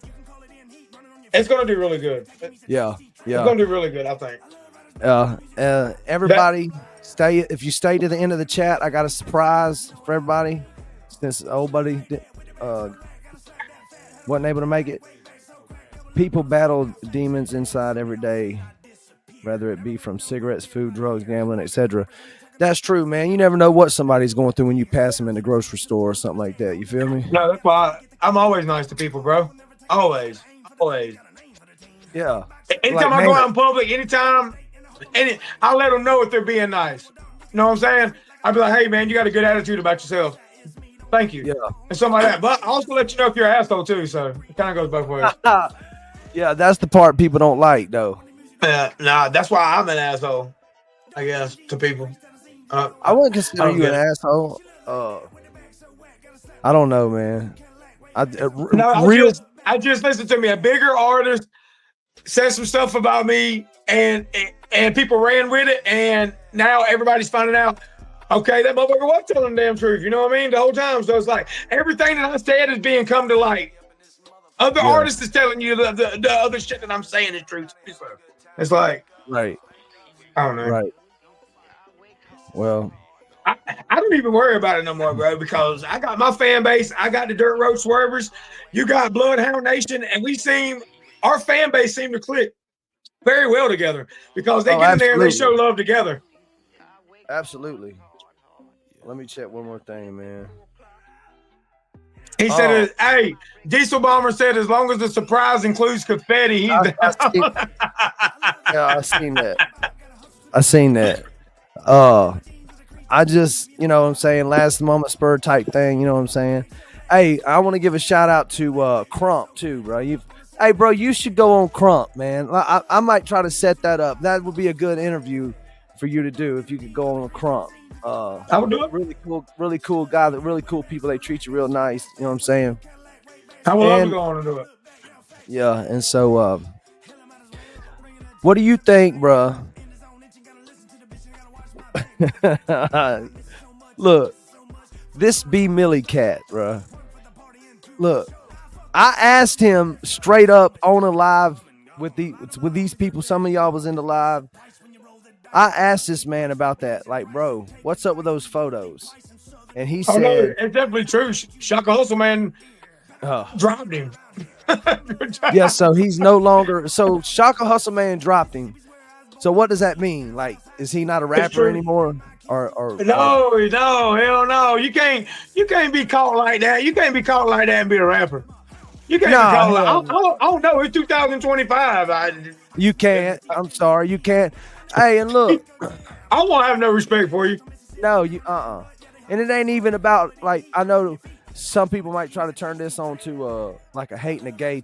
It's gonna do really good. Yeah. It's gonna do really good, I think. Everybody, stay. If you stay to the end of the chat, I got a surprise for everybody. Since old buddy wasn't able to make it. People battle demons inside every day, whether it be from cigarettes, food, drugs, gambling, etc. That's true, man. You never know what somebody's going through when you pass them in the grocery store or something like that. You feel me? No, that's why I'm always nice to people, bro. Always. Yeah. Anytime I go out in public, I'll let them know if they're being nice. You know what I'm saying? I'll be like, "Hey, man, you got a good attitude about yourself. Thank you." Yeah. And something like that. But I also let you know if you're an asshole too. So it kind of goes both ways. Yeah, that's the part people don't like, though. Nah, that's why I'm an asshole, I guess, to people. I wouldn't consider you an asshole. I don't know, man. I just listened to me. A bigger artist said some stuff about me, and people ran with it, and now everybody's finding out. Okay, that motherfucker was telling the damn truth. You know what I mean? The whole time. So it's like everything that I said is being come to light. Other artists is telling you the other shit that I'm saying is true. It's like, right. I don't know. Right. Well, I don't even worry about it no more, bro, because I got my fan base. I got the Dirt Road Swervers. You got Bloodhound Nation, and our fan base seem to click very well together because they get in there and they show love together. Absolutely. Let me check one more thing, man. He said, "Hey, Diesel Bomber said as long as the surprise includes confetti, he's Yeah, I seen that. I just, you know what I'm saying, last moment spur type thing, you know what I'm saying? Hey, I want to give a shout out to Crump too, bro. Hey, bro, you should go on Crump, man. I might try to set that up. That would be a good interview for you to do if you could go on Crump. I would do it. Really cool guy. Really cool people. They treat you real nice. You know what I'm saying? I would love to go on and do it. Yeah, and so, what do you think, bro? Look, this B Millie cat, bro. Look, I asked him straight up on a live with these people. Some of y'all was in the live. I asked this man about that. Like, bro, what's up with those photos? And he said, no, it's definitely true. Shaka Hustle Man dropped him. Yeah, so he's no longer. So Shaka Hustle Man dropped him. So what does that mean? Like, is he not a rapper anymore? Or no, hell no. You can't be caught like that. You can't be caught like that and be a rapper. You can't be caught like I don't know. It's 2025. You can't. I'm sorry. You can't. Hey, and look, I won't have no respect for you. No, you and it ain't even about, like, I know some people might try to turn this on to like a hating a gay.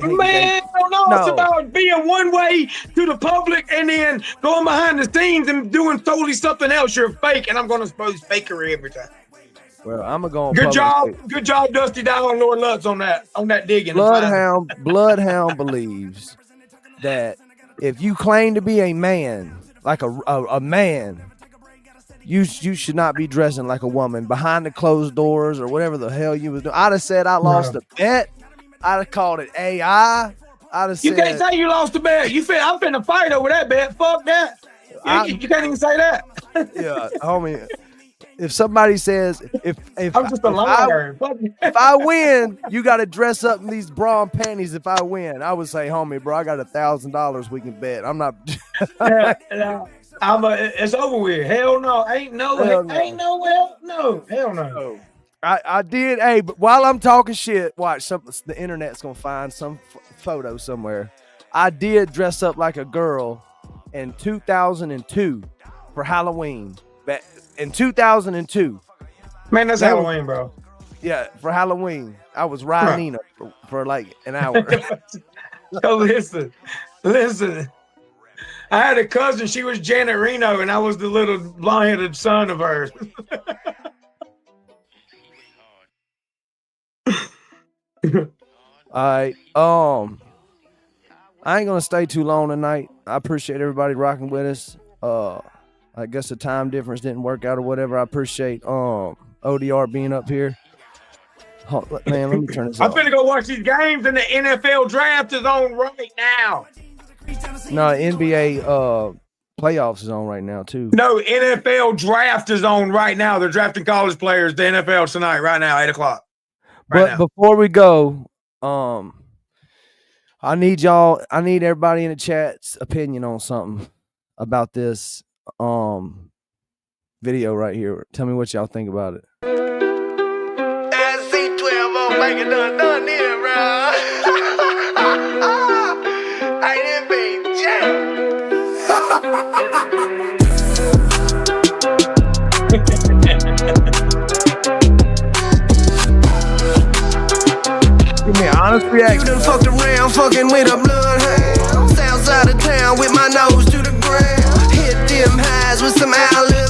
Man, no, it's about being one way to the public and then going behind the scenes and doing totally something else. You're fake, and I'm going to expose fakery every time. Well, I'm gonna go on Good public. job, Dusty Dow and Lord Lutz on that digging. Bloodhound believes that if you claim to be a man, like a man, you should not be dressing like a woman behind the closed doors or whatever the hell you was doing. I'd have said I lost a bet. I'd have called it AI. I'd have said, you can't say you lost the bet. I'm finna fight over that bet. Fuck that. You can't even say that. Yeah, homie. If somebody says if I'm just a liar. If I win, you got to dress up in these bra and panties. If I win, I would say, homie, bro, I got $1,000 we can bet. I'm not. It's over with. Hell no. Hell no. I did. Hey, but while I'm talking shit, watch the internet's gonna find some photo somewhere. I did dress up like a girl in 2002 for Halloween. In 2002. Man, that's Halloween, bro. Yeah, for Halloween. I was riding Nina for like an hour. So listen. I had a cousin, she was Janet Reno, and I was the little blonde-headed son of hers. All right. I ain't gonna stay too long tonight. I appreciate everybody rocking with us. I guess the time difference didn't work out or whatever. I appreciate ODR being up here. Man, let me turn this I'm off. finna go watch these games, and the NFL draft is on right now. No, NBA playoffs is on right now too. No, NFL draft is on right now. They're drafting college players. The NFL tonight, right now, 8:00. But before we go, I need everybody in the chat's opinion on something about this video right here. Tell me what y'all think about it. SC12 make it done here, bro. I didn't be jam. Give me an honest reaction. You done fucked around, fucking with a bloodhound. South side of town with my nose to the ground. Hit them highs with some alibi.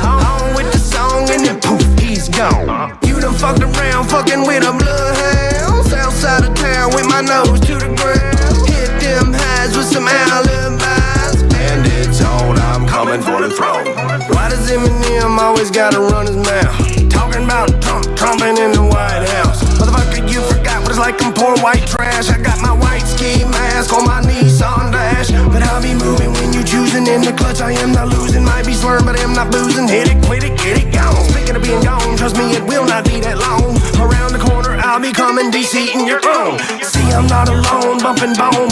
On with the song and then poof, he's gone. You done fucked around, fucking with a bloodhound. South side of town with my nose to the ground. Hit them highs with some alibis. And it's on, I'm coming for the throne. Why does Eminem always gotta run his mouth? Talking about Trumping in the White House. Motherfucker, you forgot what it's like, I'm pouring white trash. I got my white ski mask on my Nissan Dash. But I'll be moving when you choosing in the clutch. I am not losing, might be slurring, but I am not boozing. Hit it, quit it, get it, gone. Speaking of being gone, trust me, it will not be that long. Around the corner, I'll be coming, DC in your throne. See, I'm not alone, bumping bone,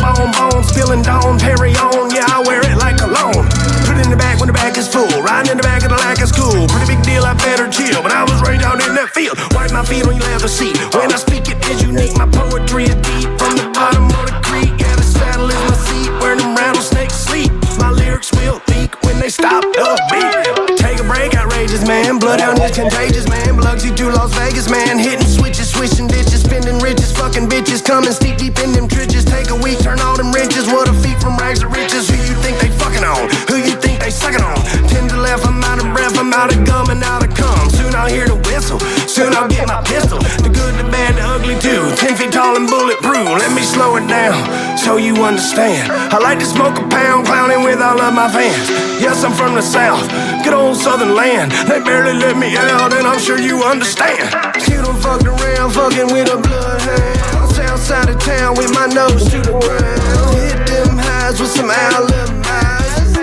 spilling Dawn, Perry on. Yeah, I wear it like cologne. Put it in the back when the back is full. Riding in the back of the lack is cool. Pretty big deal, I better chill. But I was right out in that field. Wipe my feet on your leather seat. When I speak, it is unique. My poetry is deep from the bottom of the creek. Yeah, the saddle is my seat where them rattlesnakes sleep. My lyrics will leak when they stop the beat. Take a break, outrageous man. Bloodhound is contagious, man. Biloxi to Las Vegas, man. Hitting switches, swishing ditches, spending riches, fucking bitches, coming steep deep in them trenches. Take a week, turn all them wrenches. What a feat from rags to riches. Who you think they fucking on? Who you think they sucking on? 10 to left, I'm out of breath, I'm out of gum and out of cum. Soon I'll hear the whistle, soon I'll get my pistol. The good, the bad, the ugly too. 10 feet tall and bulletproof. Let me slow it down so you understand. I like to smoke a pound, clowning with all of my fans. Yes, I'm from the south, good old southern land. They barely let me out, and I'm sure you understand. You done fucked around, fucking with a bloodhound. South side of town with my nose to the ground. Hit them highs with some alibis.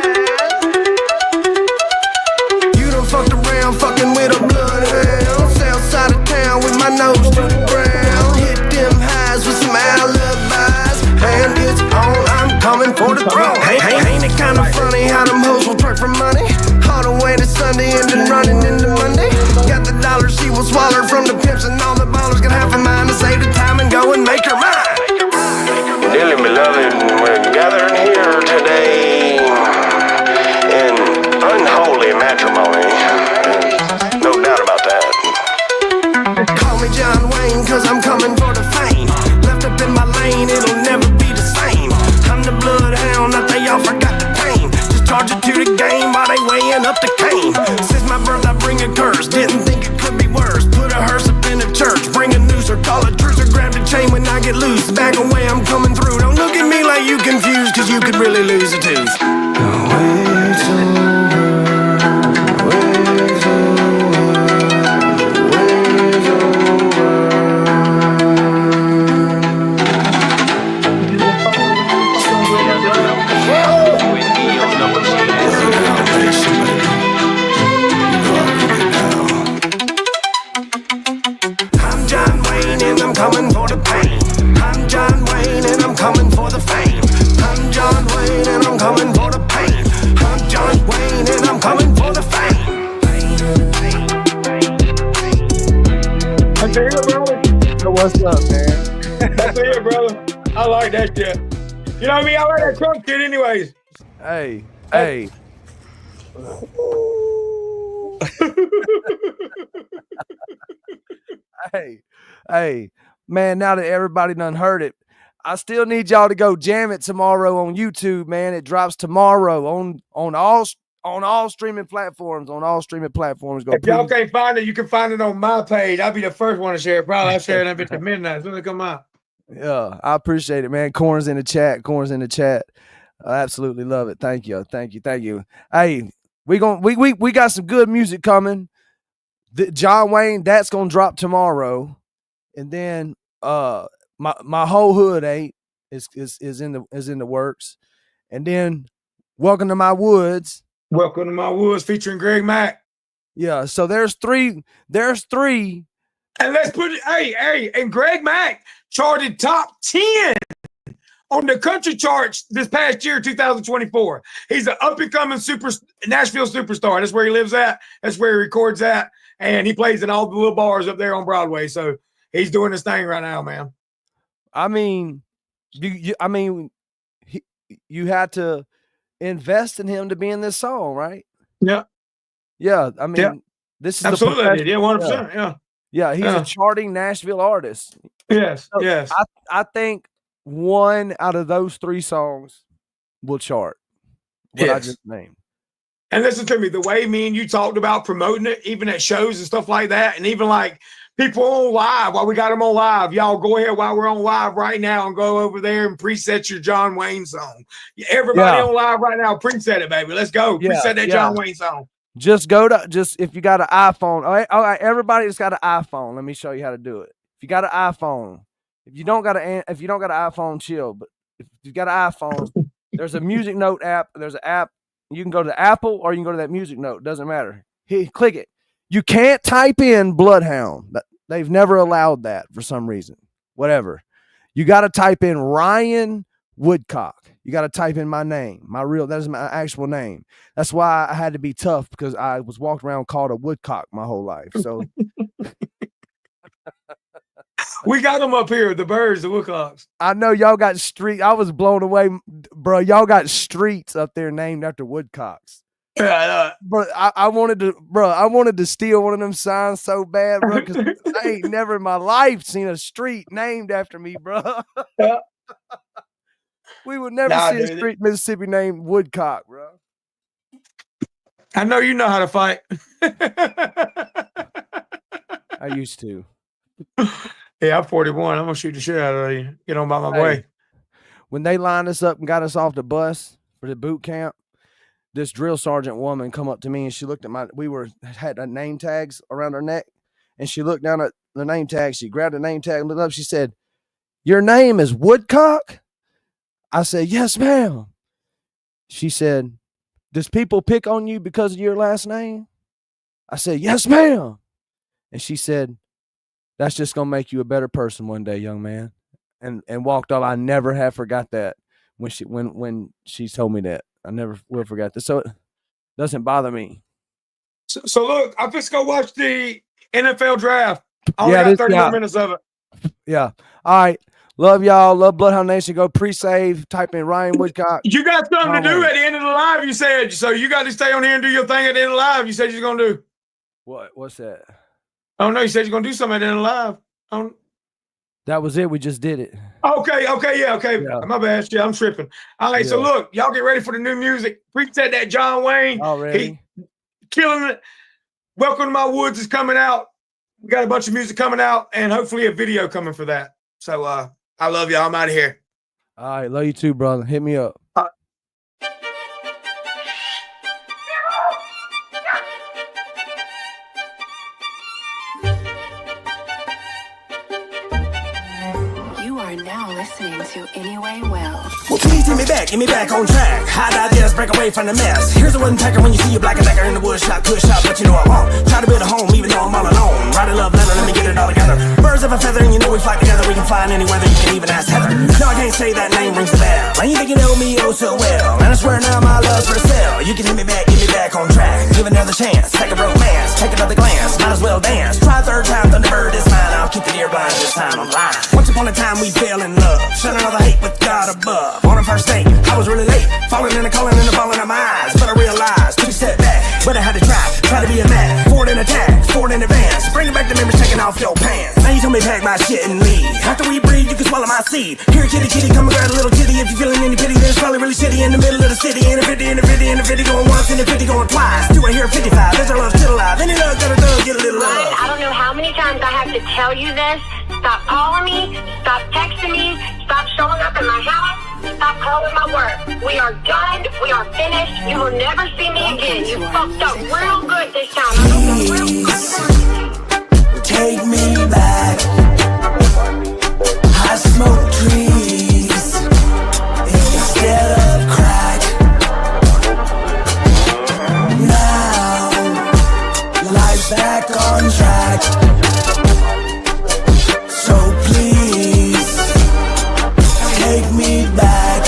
You done fucked around, fucking with a bloodhound. South side of town with my nose to the ground. Hit them highs with some alibis. And it's on, I'm coming for the throne. Ain't it kinda funny how them hoes will twerk for money? All the way to Sunday and then running into Monday. Got the dollar she will swallow from the pimps, and all the ballers got half in mind to save the time and go and make her mine. Dearly beloved, we're gathered here today in unholy matrimony. No doubt about that. Call me John Wayne, cause I'm coming for the fame. Left up in my lane, it'll never be the same. I'm the bloodhound that they all forgot to tame. Just charge it to the game while they weighing up the cane. Since my birth I bring a curse, didn't think it could be worse. Call a truce or grab the chain when I get loose. Back away, I'm coming through. Don't look at me like you confused, cause you could really lose a tooth. Wait's over, wait's over, wait's I'm John Wayne and I'm coming for the pain. I'm John Wayne and I'm coming for the fame. I'm John Wayne and I'm coming for the pain. I'm John Wayne and I'm coming for the fame. That's it, brother. So what's up, man? That's it, brother. I like that shit. You know what I mean? I like that Trump shit anyways. Hey, hey. Hey, man, now that everybody done heard it, I still need y'all to go jam it tomorrow on YouTube, man. It drops tomorrow on all streaming platforms. On all streaming platforms. Go. If y'all can't find it, you can find it on my page. I'll be the first one to share it. Probably I'll share it at midnight as soon as it come out. Yeah, I appreciate it, man. Corn's in the chat. Corn's in the chat. I absolutely love it. Thank you. Thank you. Thank you. Hey, we got some good music coming. John Wayne, that's gonna drop tomorrow. And then my whole hood is in the works. And then Welcome to My Woods. Welcome to My Woods featuring Greg Mack. Yeah, so there's three. And let's put it, hey, and Greg Mack charted top 10 on the country charts this past year, 2024. He's an up-and-coming Nashville superstar. That's where he lives at. That's where he records at. And he plays in all the little bars up there on Broadway. So he's doing his thing right now, man. I mean, you had to invest in him to be in this song, right? Yeah. Yeah. I mean, this is absolutely. I did. Yeah, 100%. Yeah. Yeah, he's a charting Nashville artist. Yes, so yes. I think one out of those three songs will chart. What I just named. And listen to me, the way me and you talked about promoting it, even at shows and stuff like that, and even like people on live, while we got them on live, y'all go ahead while we're on live right now and go over there and preset your John Wayne song. Everybody on live right now, preset it, baby. Let's go. Preset that John Wayne song. Just if you got an iPhone. All right, everybody that's got an iPhone, let me show you how to do it. If you got an iPhone, if you don't got an iPhone, chill. But if you got an iPhone, there's a music note app. There's an app. You can go to Apple or you can go to that music note. Doesn't matter. Click it. You can't type in Bloodhound. They've never allowed that for some reason. Whatever. You got to type in Ryan Woodcock. You got to type in my name. That is my actual name. That's why I had to be tough, because I was walking around called a woodcock my whole life. So we got them up here, the birds, the woodcocks. I know y'all got street. I was blown away, bro. Y'all got streets up there named after woodcocks. Yeah, bro. I wanted to steal one of them signs so bad, bro, because I ain't never in my life seen a street named after me, bro. Yeah. We would never see a street in Mississippi named Woodcock, bro. I know you know how to fight. I used to. Yeah, I'm 41. I'm going to shoot the shit out of you. Get on by my way. When they lined us up and got us off the bus for the boot camp, this drill sergeant woman come up to me and she looked at had our name tags around our neck, and she looked down at the name tag. She grabbed the name tag and looked up. She said, "Your name is Woodcock?" I said, "Yes, ma'am." She said, "Does people pick on you because of your last name?" I said, "Yes, ma'am." And she said, "That's just going to make you a better person one day, young man." And walked off. I never have forgot that when she told me that. I never will forget that. So it doesn't bother me. So look, I'm just going to watch the NFL draft. I only got 30 more minutes of it. Yeah. All right. Love y'all. Love Bloodhound Nation. Go pre-save. Type in Ryan Woodcock. You got something to do at the end of the live, you said. So you got to stay on here and do your thing at the end of the live. You said you're going to do. What's that? Oh, no. You said you're going to do something at the end of the live. That was it. We just did it. Okay. Yeah. My bad. Shit, I'm tripping. All right. Yeah. So look, y'all get ready for the new music. Preset that John Wayne. Already. He killing it. Welcome to My Woods is coming out We got a bunch of music coming out and hopefully a video coming for that. So I love y'all. I'm out of here. All right, love you too, brother. Hit me up. You are now listening to Anyway Well. Well, please get me back on track. How'd I just break away from the mess? Here's a wooden tacker when you see a black and decker in the wood shop, good shop, but you know I won't. Try to build a home even though I'm all alone. Write a love letter, let me get it all together. Birds of a feather, and you know we fly together. We can fly in any weather, you can even ask Heather. No, I can't say that name rings a bell. And you think you know me oh so well. And I swear now my love's for sale. You can hit me back on track. Give another chance, take a romance, take another glance. Might as well dance. Try third time, Thunderbird is mine. I'll keep the deer blind this time I'm lying. Once upon a time we fell in love. Shut another hate with God above. On a first date, I was really late. Falling in the calling and the falling of my eyes. But I realized, took a step back. But I had to try to be a man. Forward in attack, forward in advance. Bringing back the memories, taking off your pants. Now you told me pack my shit and leave. After we breathe, you can swallow my seed. Here, kitty, come and grab a little kitty. If you're feeling any pity, then it's probably really shitty in the middle of the city. In the 50, going once, in the 50 going twice. Do I hear 55? There's our love still alive. Any love, got a dog, get a little love. I don't know how many times I have to tell you this. Stop calling me. Stop texting me. Stop showing up in my house. Stop calling my work. We are done. We are finished. You will never see me again. You fucked up real good this time. Take me back. I smoke trees instead of crack. Now life's back on track. So please take me back.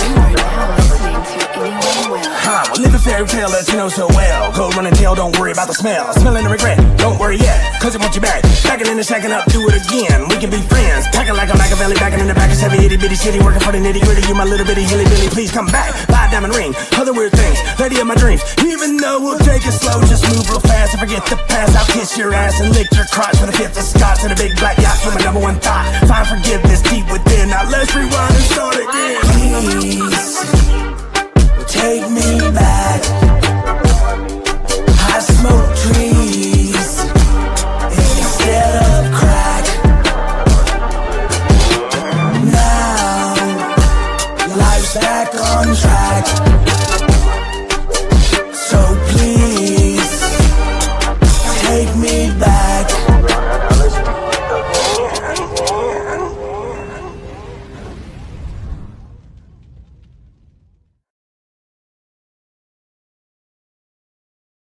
Well, live a fairy tale that you know so well. Cold running tail, don't worry about the smell. Smelling the regret, don't worry yet, cause it wants you back. Backing in and shacking up, do it again. We can be friends. Packing like a Machiavelli, backing in the back of Chevy, itty bitty city, working for the nitty gritty. You my little bitty hilly billy, please come back. Buy a diamond ring, other weird things, lady of my dreams. Even though we'll take it slow, just move real fast and forget the past. I'll kiss your ass and lick your crotch for the fifth of scotch and a big black yacht for my number one thought. Find forgiveness deep within. Now let's rewind and start again. Please.